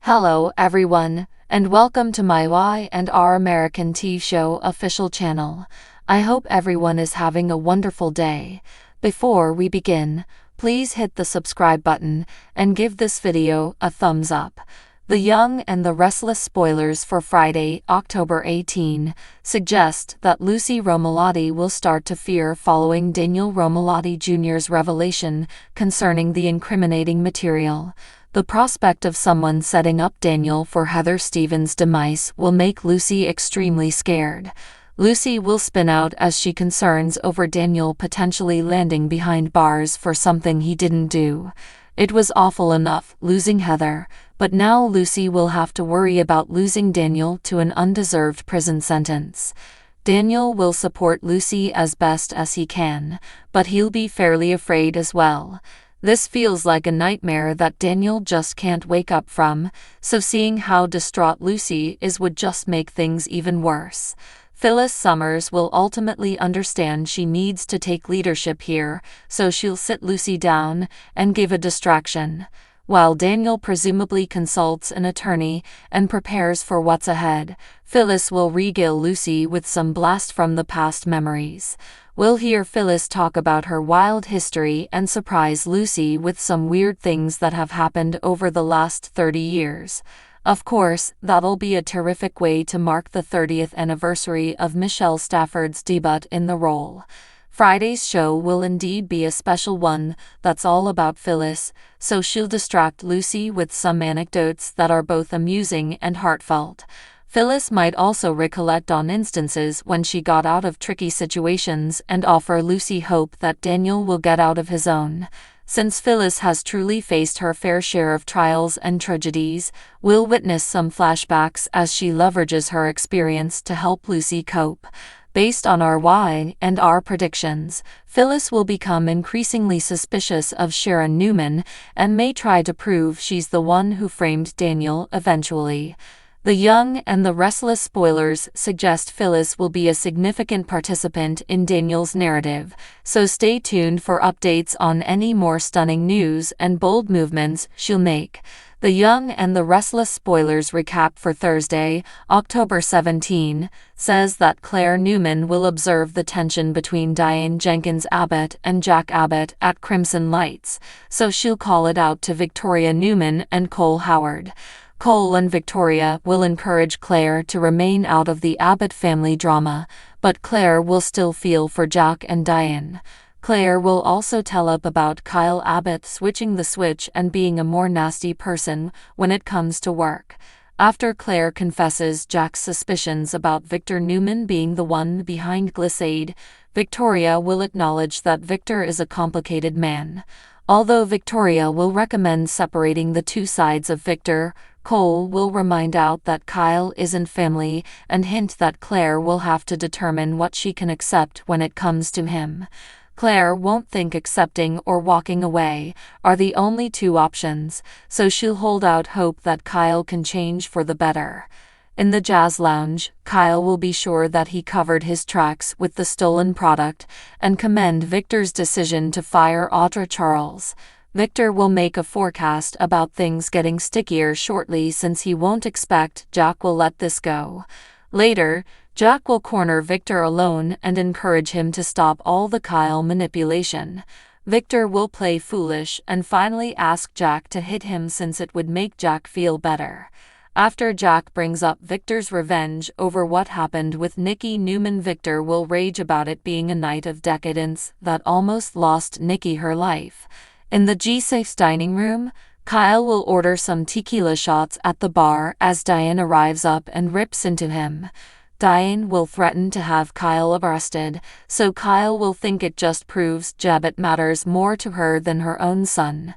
Hello everyone, and welcome to my Y and R American TV Show official channel. I hope everyone is having a wonderful day. Before we begin, please hit the subscribe button and give this video a thumbs up. The Young and the Restless spoilers for Friday, October 18, suggest that Lucy Romolotti will start to fear following Daniel Romolotti Jr.'s revelation concerning the incriminating material. The prospect of someone setting up Daniel for Heather Stevens' demise will make Lucy extremely scared. Lucy will spin out as she concerns over Daniel potentially landing behind bars for something he didn't do. It was awful enough losing Heather, but now Lucy will have to worry about losing Daniel to an undeserved prison sentence. Daniel will support Lucy as best as he can, but he'll be fairly afraid as well. This feels like a nightmare that Daniel just can't wake up from, so seeing how distraught Lucy is would just make things even worse. Phyllis Summers will ultimately understand she needs to take leadership here, so she'll sit Lucy down and give a distraction. While Daniel presumably consults an attorney and prepares for what's ahead, Phyllis will regale Lucy with some blast from the past memories. We'll hear Phyllis talk about her wild history and surprise Lucy with some weird things that have happened over the last 30 years. Of course, that'll be a terrific way to mark the 30th anniversary of Michelle Stafford's debut in the role. Friday's show will indeed be a special one that's all about Phyllis, so she'll distract Lucy with some anecdotes that are both amusing and heartfelt. Phyllis might also recollect on instances when she got out of tricky situations and offer Lucy hope that Daniel will get out of his own. Since Phyllis has truly faced her fair share of trials and tragedies, we'll witness some flashbacks as she leverages her experience to help Lucy cope. Based on our Y and R predictions, Phyllis will become increasingly suspicious of Sharon Newman and may try to prove she's the one who framed Daniel eventually. The Young and the Restless spoilers suggest Phyllis will be a significant participant in Daniel's narrative, so stay tuned for updates on any more stunning news and bold movements she'll make. The Young and the Restless spoilers recap for Thursday, October 17, says that Claire Newman will observe the tension between Diane Jenkins Abbott and Jack Abbott at Crimson Lights, so she'll call it out to Victoria Newman and Cole Howard. Cole and Victoria will encourage Claire to remain out of the Abbott family drama, but Claire will still feel for Jack and Diane. Claire will also tell up about Kyle Abbott switching the switch and being a more nasty person when it comes to work. After Claire confesses Jack's suspicions about Victor Newman being the one behind Glissade, Victoria will acknowledge that Victor is a complicated man. Although Victoria will recommend separating the two sides of Victor, Cole will remind out that Kyle isn't family and hint that Claire will have to determine what she can accept when it comes to him. Claire won't think accepting or walking away are the only two options, so she'll hold out hope that Kyle can change for the better. In the jazz lounge, Kyle will be sure that he covered his tracks with the stolen product and commend Victor's decision to fire Audra Charles. Victor will make a forecast about things getting stickier shortly since he won't expect Jack will let this go. Later, Jack will corner Victor alone and encourage him to stop all the Kyle manipulation. Victor will play foolish and finally ask Jack to hit him since it would make Jack feel better. After Jack brings up Victor's revenge over what happened with Nikki Newman, Victor will rage about it being a night of decadence that almost lost Nikki her life. In the G6 dining room, Kyle will order some tequila shots at the bar as Diane arrives up and rips into him. Diane will threaten to have Kyle arrested, so Kyle will think it just proves Abbott matters more to her than her own son.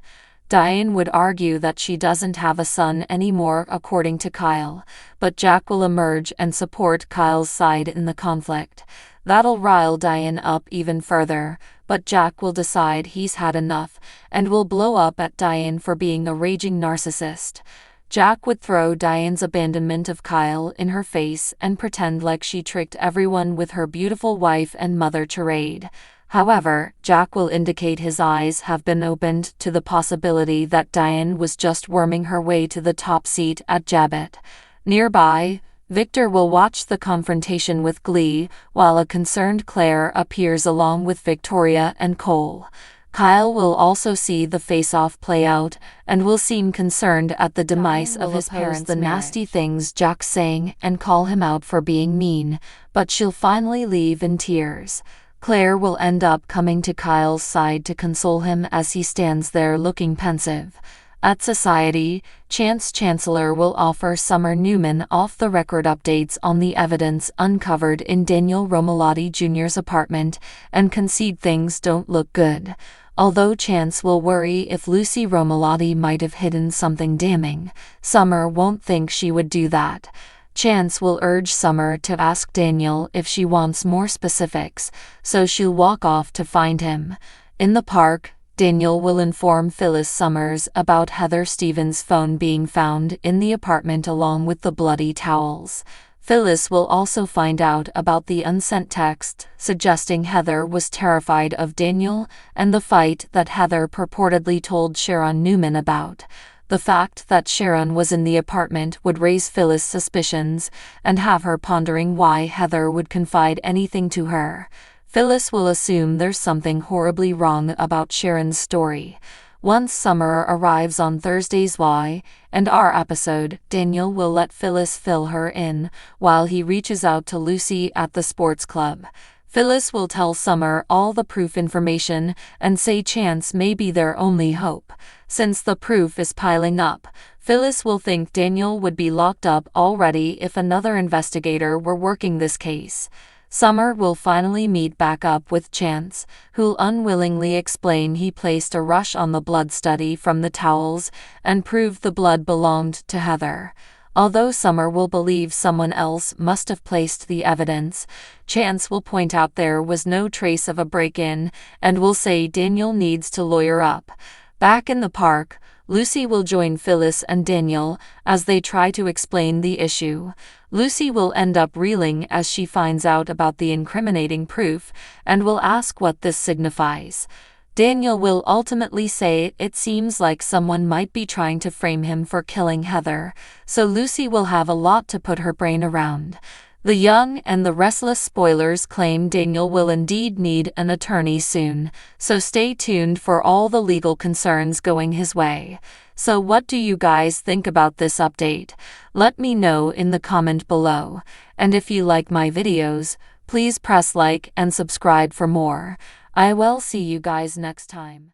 Diane would argue that she doesn't have a son anymore according to Kyle, but Jack will emerge and support Kyle's side in the conflict. That'll rile Diane up even further, but Jack will decide he's had enough and will blow up at Diane for being a raging narcissist. Jack would throw Diane's abandonment of Kyle in her face and pretend like she tricked everyone with her beautiful wife and mother charade. However, Jack will indicate his eyes have been opened to the possibility that Diane was just worming her way to the top seat at Abbott. Nearby, Victor will watch the confrontation with glee, while a concerned Claire appears along with Victoria and Cole. Kyle will also see the face-off play out, and will seem concerned at the demise of his parents. The nasty things Jack's saying and call him out for being mean, but she'll finally leave in tears. Claire will end up coming to Kyle's side to console him as he stands there looking pensive. At Society, Chancellor will offer Summer Newman off-the-record updates on the evidence uncovered in Daniel Romalotti Jr.'s apartment and concede things don't look good. Although Chance will worry if Lucy Romalotti might have hidden something damning, Summer won't think she would do that. Chance will urge Summer to ask Daniel if she wants more specifics, so she'll walk off to find him. In the park, Daniel will inform Phyllis Summers about Heather Stevens' phone being found in the apartment along with the bloody towels. Phyllis will also find out about the unsent text suggesting Heather was terrified of Daniel and the fight that Heather purportedly told Sharon Newman about. The fact that Sharon was in the apartment would raise Phyllis' suspicions and have her pondering why Heather would confide anything to her. Phyllis will assume there's something horribly wrong about Sharon's story. Once Summer arrives on Thursday's Y&R episode, Daniel will let Phyllis fill her in while he reaches out to Lucy at the sports club. Phyllis will tell Summer all the proof information and say Chance may be their only hope. Since the proof is piling up, Phyllis will think Daniel would be locked up already if another investigator were working this case. Summer will finally meet back up with Chance, who'll unwillingly explain he placed a rush on the blood study from the towels and proved the blood belonged to Heather. Although Summer will believe someone else must have placed the evidence, Chance will point out there was no trace of a break-in and will say Daniel needs to lawyer up. Back in the park, Lucy will join Phyllis and Daniel as they try to explain the issue. Lucy will end up reeling as she finds out about the incriminating proof and will ask what this signifies. Daniel will ultimately say it seems like someone might be trying to frame him for killing Heather, so Lucy will have a lot to put her brain around. The Young and the Restless spoilers claim Daniel will indeed need an attorney soon, so stay tuned for all the legal concerns going his way. So what do you guys think about this update? Let me know in the comment below. And if you like my videos, please press like and subscribe for more. I will see you guys next time.